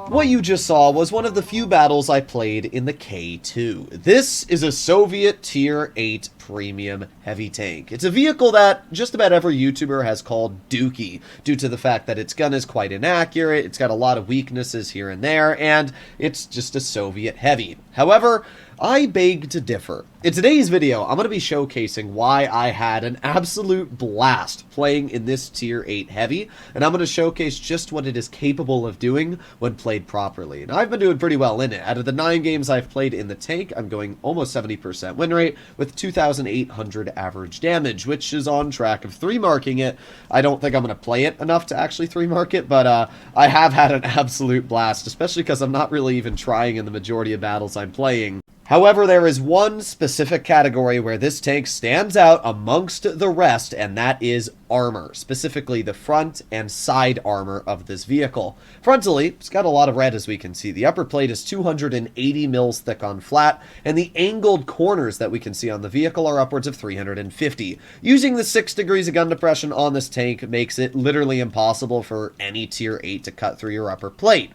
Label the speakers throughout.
Speaker 1: What you just saw was one of the few battles I played in the K2. This is a Soviet Tier 8 premium heavy tank. It's a vehicle that just about every YouTuber has called dookie, due to the fact that its gun is quite inaccurate, it's got a lot of weaknesses here and there, and it's just a Soviet heavy. However, I beg to differ. In today's video, I'm going to be showcasing why I had an absolute blast playing in this Tier 8 Heavy, and I'm going to showcase just what it is capable of doing when played properly. And I've been doing pretty well in it. Out of the 9 games I've played in the tank, I'm going almost 70% win rate with 2,800 average damage, which is on track of 3-marking it. I don't think I'm going to play it enough to actually 3-mark it, but I have had an absolute blast, especially because I'm not really even trying in the majority of battles I'm playing. However, there is one specific category where this tank stands out amongst the rest, and that is armor, specifically the front and side armor of this vehicle. Frontally, it's got a lot of red, as we can see. The upper plate is 280 mils thick on flat, and the angled corners that we can see on the vehicle are upwards of 350. Using the 6 degrees of gun depression on this tank makes it literally impossible for any Tier 8 to cut through your upper plate.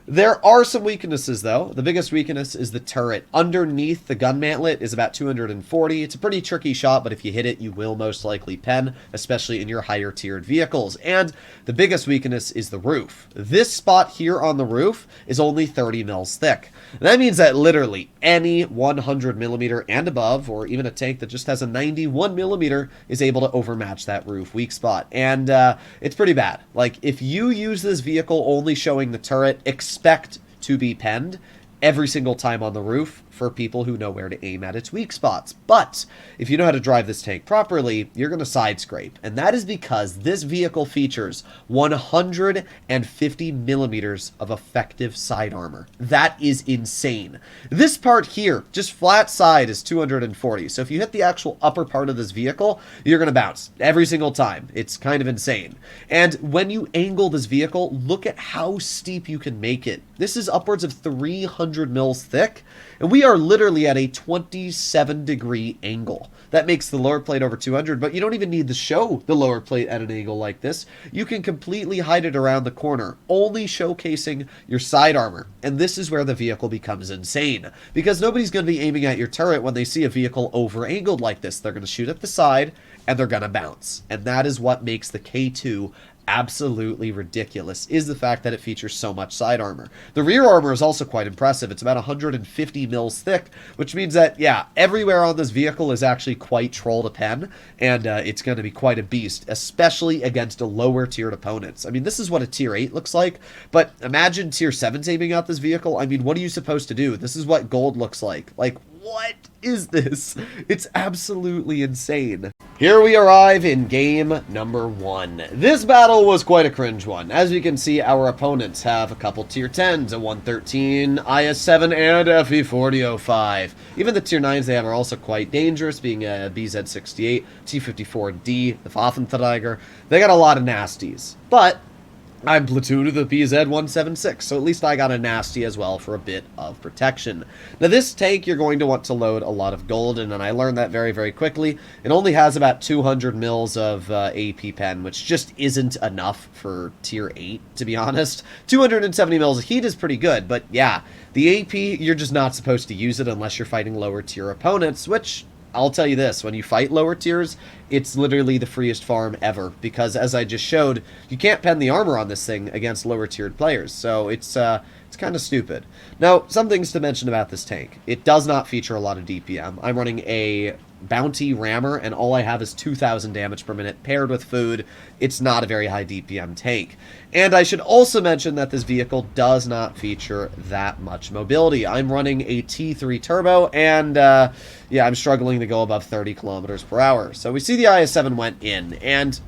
Speaker 1: There are some weaknesses, though. The biggest weakness is the turret. Underneath the gun mantlet is about 240. It's a pretty tricky shot, but if you hit it, you will most likely pen, especially in your higher tiered vehicles. And the biggest weakness is the roof. This spot here on the roof is only 30 mils thick. And that means that literally any 100 millimeter and above, or even a tank that just has a 91 millimeter, is able to overmatch that roof weak spot. And it's pretty bad. Like, if you use this vehicle only showing the turret, expect to be penned every single time on the roof for people who know where to aim at its weak spots. But if you know how to drive this tank properly, you're going to side scrape. And that is because this vehicle features 150 millimeters of effective side armor. That is insane. This part here, just flat side, is 240. So if you hit the actual upper part of this vehicle, you're going to bounce every single time. It's kind of insane. And when you angle this vehicle, look at how steep you can make it. This is upwards of 300 mils thick, and we are literally at a 27-degree angle. That makes the lower plate over 200, but you don't even need to show the lower plate at an angle like this. You can completely hide it around the corner, only showcasing your side armor. And this is where the vehicle becomes insane, because nobody's going to be aiming at your turret when they see a vehicle over-angled like this. They're going to shoot at the side, and they're going to bounce. And that is what makes the K2 absolutely ridiculous, is the fact that it features so much side armor. The rear armor is also quite impressive. It's about 150 mils thick, which means that, yeah, everywhere on this vehicle is actually quite troll to pen, and it's going to be quite a beast, especially against a lower tiered opponents. I mean, this is what a Tier 8 looks like, but imagine Tier 7's aiming at this vehicle. I mean, what are you supposed to do? This is what gold looks like. Like, what is this? It's absolutely insane. Here we arrive in game number 1. This battle was quite a cringe one. As we can see, our opponents have a couple Tier 10s, a 113, IS-7, and a FE-4005. Even the Tier 9s they have are also quite dangerous, being a BZ-68, T-54D, the Waffenträger. They got a lot of nasties. But I'm platoon of the BZ-176, so at least I got a nasty as well for a bit of protection. Now this tank, you're going to want to load a lot of golden, and I learned that very, very quickly. It only has about 200 mils of AP pen, which just isn't enough for Tier 8, to be honest. 270 mils of heat is pretty good, but yeah, the AP, you're just not supposed to use it unless you're fighting lower tier opponents, which I'll tell you this, when you fight lower tiers, it's literally the freest farm ever, because as I just showed, you can't pen the armor on this thing against lower tiered players, so it's It's kind of stupid. Now, some things to mention about this tank. It does not feature a lot of DPM. I'm running a bounty rammer, and all I have is 2,000 damage per minute paired with food. It's not a very high DPM tank. And I should also mention that this vehicle does not feature that much mobility. I'm running a T3 turbo, and yeah, I'm struggling to go above 30 kilometers per hour. So we see the IS-7 went in, and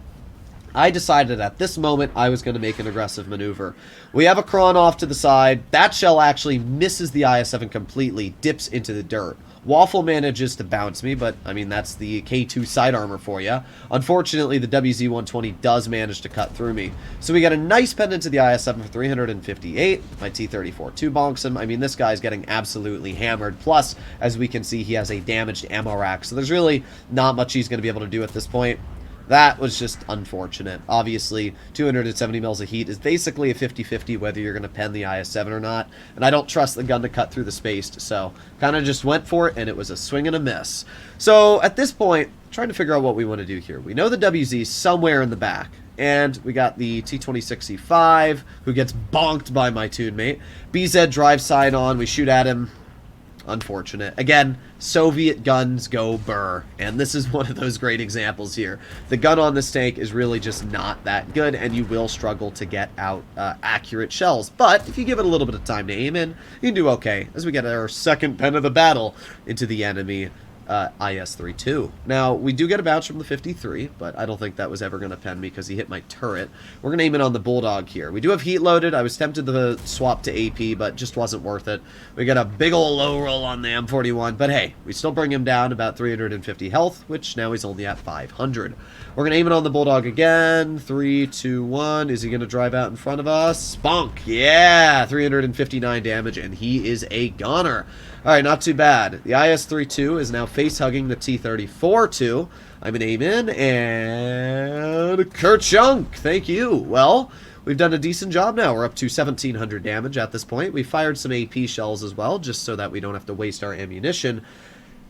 Speaker 1: I decided at this moment I was going to make an aggressive maneuver. We have a cron off to the side. That shell actually misses the IS-7 completely, dips into the dirt. Waffle manages to bounce me, but, I mean, that's the K2 side armor for you. Unfortunately, the WZ-120 does manage to cut through me. So we got a nice pendant to the IS-7 for 358. My T-34 2 bonks him. I mean, this guy's getting absolutely hammered. Plus, as we can see, he has a damaged ammo rack. So there's really not much he's going to be able to do at this point. That was just unfortunate. Obviously, 270 mils of heat is basically a 50-50 whether you're going to pen the IS-7 or not, and I don't trust the gun to cut through the space, so kind of just went for it, and it was a swing and a miss. So, at this point, trying to figure out what we want to do here. We know the WZ somewhere in the back, and we got the T-2065, who gets bonked by my tune mate. BZ drives side on, we shoot at him. Unfortunate. Again, Soviet guns go burr, and this is one of those great examples here. The gun on this tank is really just not that good, and you will struggle to get out accurate shells. But if you give it a little bit of time to aim in, you can do okay, as we get our second pen of the battle into the enemy IS-32. Now, we do get a bounce from the 53, but I don't think that was ever going to pen me because he hit my turret. We're going to aim it on the Bulldog here. We do have heat loaded. I was tempted to swap to AP, but just wasn't worth it. We got a big ol' low roll on the M41, but hey, we still bring him down about 350 health, which now he's only at 500. We're going to aim it on the Bulldog again. 3, 2, 1. Is he going to drive out in front of us? Bonk! Yeah! 359 damage, and he is a goner. Alright, not too bad. The IS-32 is now face-hugging the T-34-2. I'm going to aim in, and kerchunk! Thank you. Well, we've done a decent job now. We're up to 1,700 damage at this point. We fired some AP shells as well, just so that we don't have to waste our ammunition.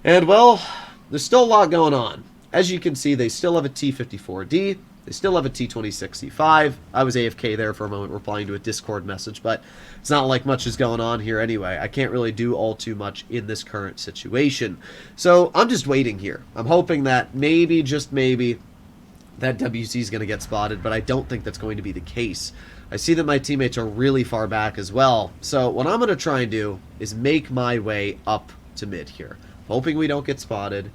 Speaker 1: And, well, there's still a lot going on. As you can see, they still have a T-54D. They still have a T-2065. I was AFK there for a moment replying to a Discord message, but it's not like much is going on here anyway. I can't really do all too much in this current situation. So I'm just waiting here. I'm hoping that maybe, just maybe, that WZ is going to get spotted, but I don't think that's going to be the case. I see that my teammates are really far back as well. So what I'm going to try and do is make my way up to mid here. Hoping we don't get spotted.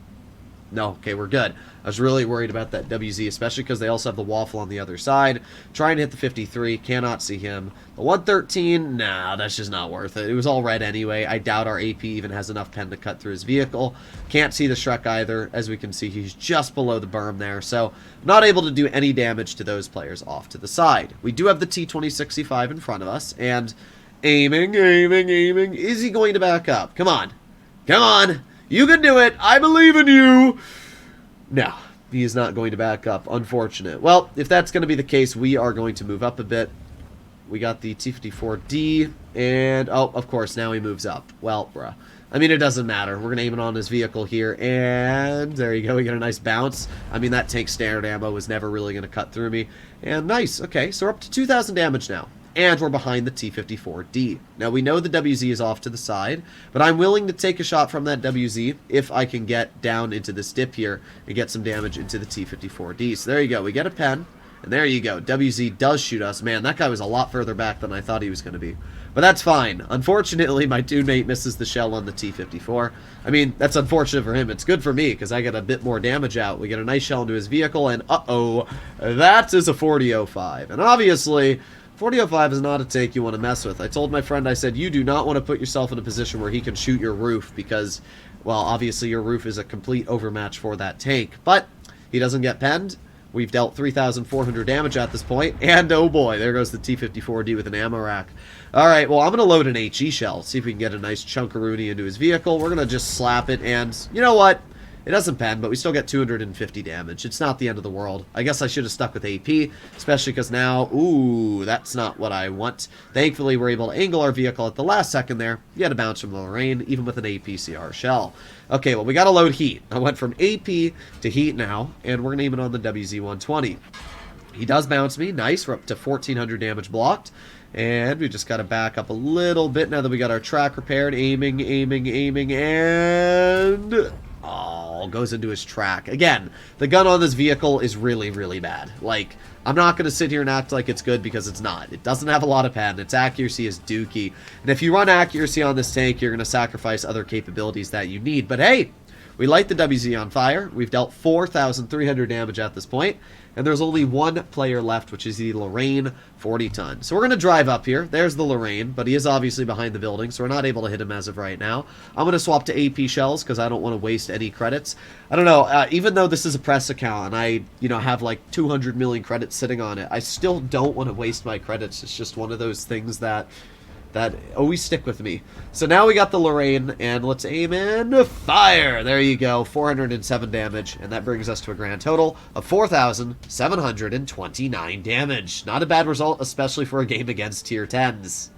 Speaker 1: No, okay, we're good. I was really worried about that WZ, especially because they also have the Waffle on the other side. Trying to hit the 53, cannot see him. The 113, nah, that's just not worth it. It was all red anyway. I doubt our AP even has enough pen to cut through his vehicle. Can't see the Shrek either. As we can see, he's just below the berm there, so not able to do any damage to those players off to the side. We do have the T-2065 in front of us, and aiming. Is he going to back up? Come on. Come on. You can do it! I believe in you! No, he is not going to back up. Unfortunate. Well, if that's going to be the case, we are going to move up a bit. We got the T-54D, and, oh, of course, now he moves up. Well, bruh. I mean, it doesn't matter. We're going to aim it on his vehicle here, and there you go. We get a nice bounce. I mean, that tank's standard ammo was never really going to cut through me. And nice. Okay, so we're up to 2,000 damage now. And we're behind the T-54D. Now, we know the WZ is off to the side, but I'm willing to take a shot from that WZ if I can get down into this dip here and get some damage into the T-54D. So there you go. We get a pen, and there you go. WZ does shoot us. Man, that guy was a lot further back than I thought he was going to be. But that's fine. Unfortunately, my teammate misses the shell on the T-54. I mean, that's unfortunate for him. It's good for me, because I get a bit more damage out. We get a nice shell into his vehicle, and uh-oh, that is a 40-05. And obviously, 40-05 is not a tank you want to mess with. I told my friend, I said, you do not want to put yourself in a position where he can shoot your roof because, well, obviously your roof is a complete overmatch for that tank. But he doesn't get penned. We've dealt 3,400 damage at this point, and oh boy, there goes the T-54D with an ammo rack. Alright, well, I'm going to load an HE shell, see if we can get a nice chunkaroonie into his vehicle. We're going to just slap it, and you know what? It doesn't pen, but we still get 250 damage. It's not the end of the world. I guess I should have stuck with AP, especially because now, ooh, that's not what I want. Thankfully, we're able to angle our vehicle at the last second there. You had a bounce from the Lorraine, even with an APCR shell. Okay, well, we got to load heat. I went from AP to heat now, and we're going to aim it on the WZ-120. He does bounce me. Nice. We're up to 1,400 damage blocked. And we just got to back up a little bit now that we got our track repaired. Aiming, and... Oh, goes into his track. Again, the gun on this vehicle is really, really bad. Like, I'm not going to sit here and act like it's good because it's not. It doesn't have a lot of pen. Its accuracy is dookie. And if you run accuracy on this tank, you're going to sacrifice other capabilities that you need. But hey, we light the WZ on fire. We've dealt 4,300 damage at this point, and there's only one player left, which is the Lorraine 40-ton. So we're going to drive up here. There's the Lorraine, but he is obviously behind the building, so we're not able to hit him as of right now. I'm going to swap to AP shells because I don't want to waste any credits. I don't know, even though this is a press account and I, have like 200 million credits sitting on it, I still don't want to waste my credits. It's just one of those things that always stick with me. So now we got the Lorraine, and let's aim in fire. There you go, 407 damage, and that brings us to a grand total of 4,729 damage. Not a bad result, especially for a game against tier 10s.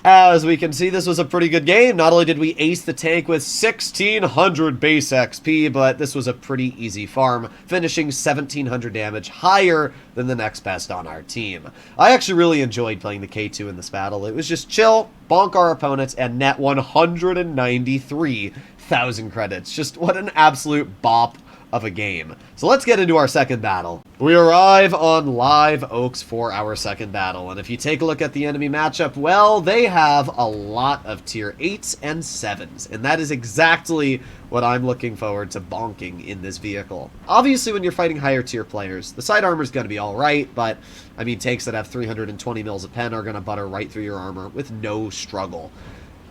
Speaker 1: As we can see, this was a pretty good game. Not only did we ace the tank with 1,600 base XP, but this was a pretty easy farm, finishing 1,700 damage, higher than the next best on our team. I actually really enjoyed playing the K2 in this battle. It was just chill, bonk our opponents, and net 193,000 credits. Just what an absolute bop of a game. So let's get into our second battle. We arrive on Live Oaks for our second battle, and if you take a look at the enemy matchup, well, they have a lot of tier 8s and 7s, and that is exactly what I'm looking forward to bonking in this vehicle. Obviously, when you're fighting higher tier players, the side armor is going to be alright, but, I mean, tanks that have 320 mils of pen are going to butter right through your armor with no struggle.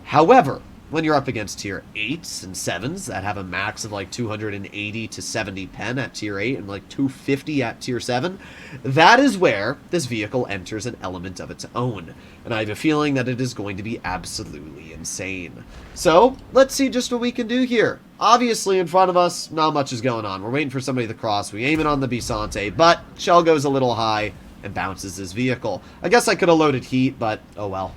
Speaker 1: However, when you're up against tier 8s and 7s that have a max of like 280 to 70 pen at tier 8 and like 250 at tier 7, that is where this vehicle enters an element of its own. And I have a feeling that it is going to be absolutely insane. So, let's see just what we can do here. Obviously, in front of us, not much is going on. We're waiting for somebody to cross. We aim it on the Bisante, but shell goes a little high and bounces his vehicle. I guess I could have loaded heat, but oh well.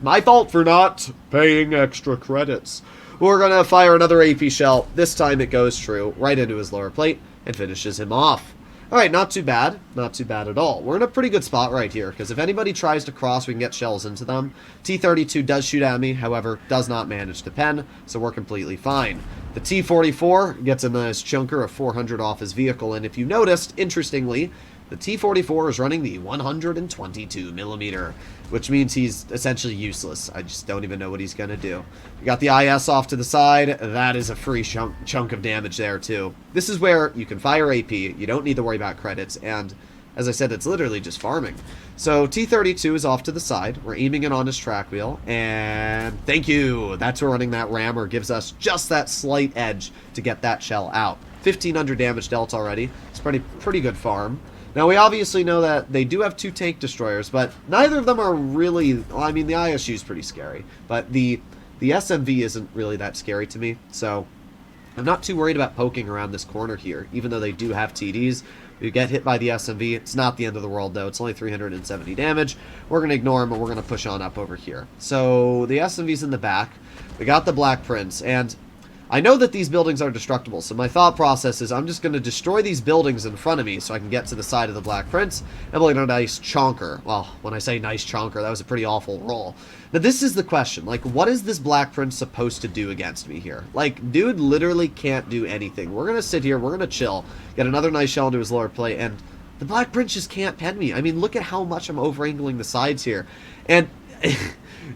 Speaker 1: My fault for not paying extra credits. We're going to fire another AP shell. This time it goes true, right into his lower plate, and finishes him off. Alright, not too bad. Not too bad at all. We're in a pretty good spot right here, because if anybody tries to cross, we can get shells into them. T-32 does shoot at me, however, does not manage to pen, so we're completely fine. The T-44 gets a nice chunker of 400 off his vehicle, and if you noticed, interestingly, the T-44 is running the 122mm, which means he's essentially useless. I just don't even know what he's going to do. We got the IS off to the side. That is a free chunk of damage there, too. This is where you can fire AP. You don't need to worry about credits, and as I said, it's literally just farming. So T-32 is off to the side. We're aiming it on his track wheel, and thank you. That's where running that rammer gives us just that slight edge to get that shell out. 1,500 damage dealt already. It's pretty good farm. Now, we obviously know that they do have 2 tank destroyers, but neither of them are really... Well, I mean, the ISU is pretty scary, but the SMV isn't really that scary to me, so I'm not too worried about poking around this corner here, even though they do have TDs. We get hit by the SMV. It's not the end of the world, though. It's only 370 damage. We're going to ignore him, and we're going to push on up over here. So, the SMV's in the back. We got the Black Prince, and I know that these buildings are destructible, so my thought process is I'm just going to destroy these buildings in front of me so I can get to the side of the Black Prince and we'll get a nice chonker. Well, when I say nice chonker, that was a pretty awful roll. Now, this is the question. Like, what is this Black Prince supposed to do against me here? Like, dude literally can't do anything. We're going to sit here, we're going to chill, get another nice shell into his lower plate, and the Black Prince just can't pen me. I mean, look at how much I'm over-angling the sides here. And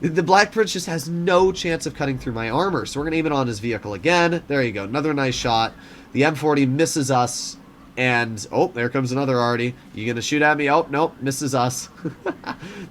Speaker 1: the Black Prince just has no chance of cutting through my armor, so we're going to aim it on his vehicle again. There you go, another nice shot. The M40 misses us, and, oh, there comes another Artie. You going to shoot at me? Oh, nope, misses us.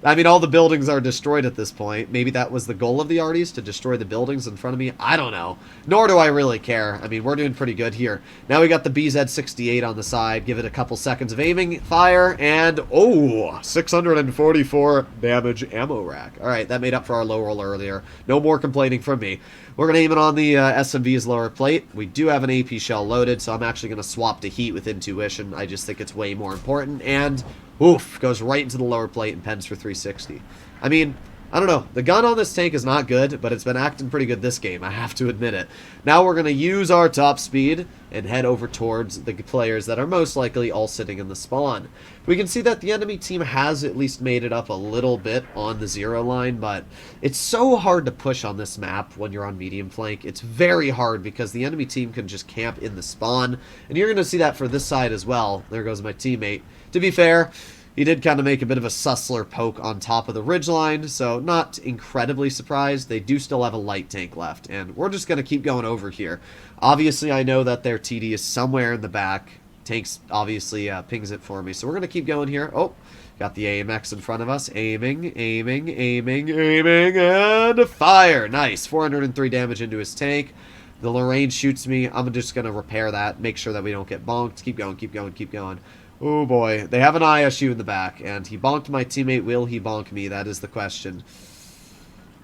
Speaker 1: I mean, all the buildings are destroyed at this point. Maybe that was the goal of the Arties, to destroy the buildings in front of me. I don't know. Nor do I really care. I mean, we're doing pretty good here. Now we got the BZ-68 on the side. Give it a couple seconds of aiming, fire, and, oh, 644 damage ammo rack. All right, that made up for our low roll earlier. No more complaining from me. We're going to aim it on the SMV's lower plate. We do have an AP shell loaded, so I'm actually going to swap to heat with intuition. I just think it's way more important. And, oof, goes right into the lower plate and pens for 360. I mean, I don't know. The gun on this tank is not good, but it's been acting pretty good this game. I have to admit it. Now we're going to use our top speed and head over towards the players that are most likely all sitting in the spawn. We can see that the enemy team has at least made it up a little bit on the 0 line, but it's so hard to push on this map when you're on medium flank. It's very hard because the enemy team can just camp in the spawn, and you're going to see that for this side as well. There goes my teammate. To be fair, he did kind of make a bit of a sussler poke on top of the ridgeline, so not incredibly surprised. They do still have a light tank left, and we're just going to keep going over here. Obviously, I know that their TD is somewhere in the back. Tanks obviously pings it for me, so we're going to keep going here. Oh, got the AMX in front of us. Aiming, aiming, aiming, aiming, and fire. Nice. 403 damage into his tank. The Lorraine shoots me. I'm just going to repair that, make sure that we don't get bonked. Keep going, keep going, keep going. Oh boy, they have an ISU in the back, and he bonked my teammate. Will he bonk me? That is the question.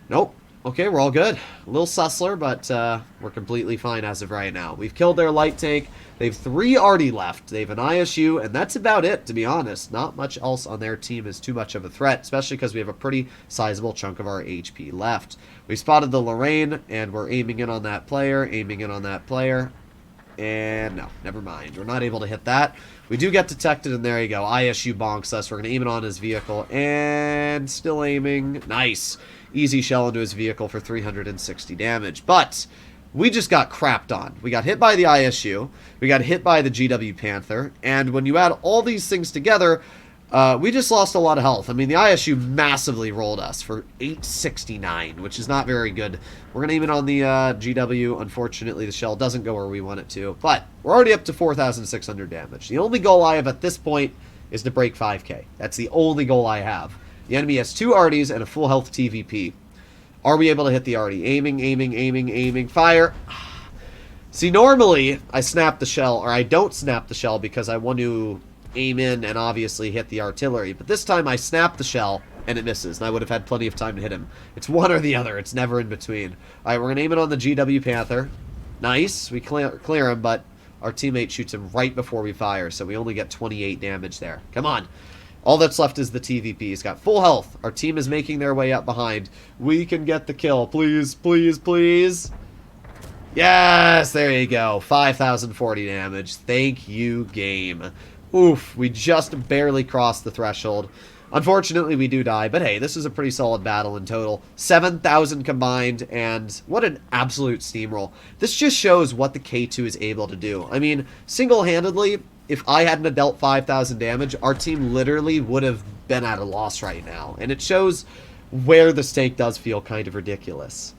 Speaker 1: Nope. Okay, we're all good. A little sussler, but we're completely fine as of right now. We've killed their light tank. They have 3 arty left. They have an ISU, and that's about it, to be honest. Not much else on their team is too much of a threat, especially because we have a pretty sizable chunk of our HP left. We spotted the Lorraine, and we're aiming in on that player, aiming in on that player. And no, never mind. We're not able to hit that. We do get detected, and there you go. ISU bonks us. We're going to aim it on his vehicle, and still aiming. Nice. Easy shell into his vehicle for 360 damage. But we just got crapped on. We got hit by the ISU. We got hit by the GW Panther. And when you add all these things together, we just lost a lot of health. I mean, the ISU massively rolled us for 869, which is not very good. We're going to aim it on the GW. Unfortunately, the shell doesn't go where we want it to. But we're already up to 4,600 damage. The only goal I have at this point is to break 5k. That's the only goal I have. The enemy has 2 arties and a full health TVP. Are we able to hit the arty? Aiming, aiming, aiming, aiming. Fire. See, normally I snap the shell, or I don't snap the shell because I want to aim in and obviously hit the artillery. But this time I snap the shell and it misses, and I would have had plenty of time to hit him. It's one or the other. It's never in between. All right, we're going to aim it on the GW Panther. Nice. We clear him, but our teammate shoots him right before we fire, so we only get 28 damage there. Come on. All that's left is the TVP. He's got full health. Our team is making their way up behind. We can get the kill. Please, please, please. Yes, there you go. 5,040 damage. Thank you, game. Oof, we just barely crossed the threshold. Unfortunately, we do die, but hey, this is a pretty solid battle in total. 7,000 combined, and what an absolute steamroll. This just shows what the K2 is able to do. I mean, single-handedly, if I hadn't dealt 5,000 damage, our team literally would have been at a loss right now. And it shows where this tank does feel kind of ridiculous.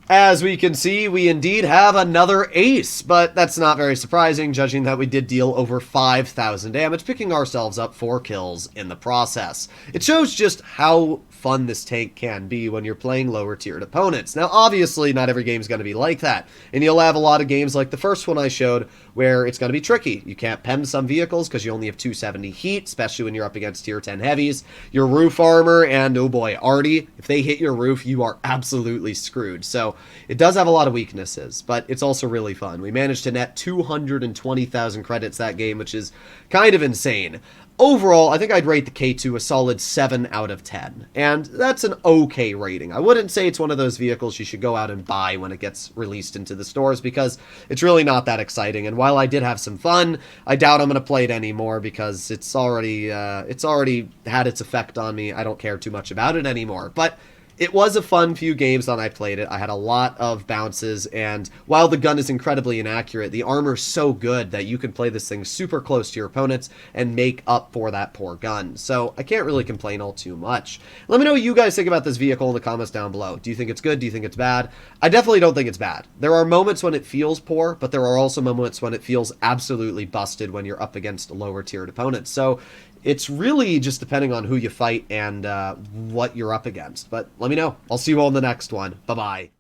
Speaker 1: As we can see, we indeed have another ace, but that's not very surprising, judging that we did deal over 5,000 damage, picking ourselves up 4 kills in the process. It shows just how fun this tank can be when you're playing lower tiered opponents. Now, obviously, not every game is going to be like that, and you'll have a lot of games like the first one I showed where it's going to be tricky. You can't PEM some vehicles because you only have 270 heat, especially when you're up against tier 10 heavies. Your roof armor and, oh boy, arty, if they hit your roof, you are absolutely screwed. So it does have a lot of weaknesses, but it's also really fun. We managed to net 220,000 credits that game, which is kind of insane. Overall, I think I'd rate the K2 a solid 7 out of 10, and that's an okay rating. I wouldn't say it's one of those vehicles you should go out and buy when it gets released into the stores, because it's really not that exciting, and while I did have some fun, I doubt I'm going to play it anymore, because it's already had its effect on me. I don't care too much about it anymore, but it was a fun few games that I played it. I had a lot of bounces, and while the gun is incredibly inaccurate, the armor's so good that you can play this thing super close to your opponents and make up for that poor gun. So I can't really complain all too much. Let me know what you guys think about this vehicle in the comments down below. Do you think it's good? Do you think it's bad? I definitely don't think it's bad. There are moments when it feels poor, but there are also moments when it feels absolutely busted when you're up against lower tiered opponents. So it's really just depending on who you fight and what you're up against. But let me know. I'll see you all in the next one. Bye-bye.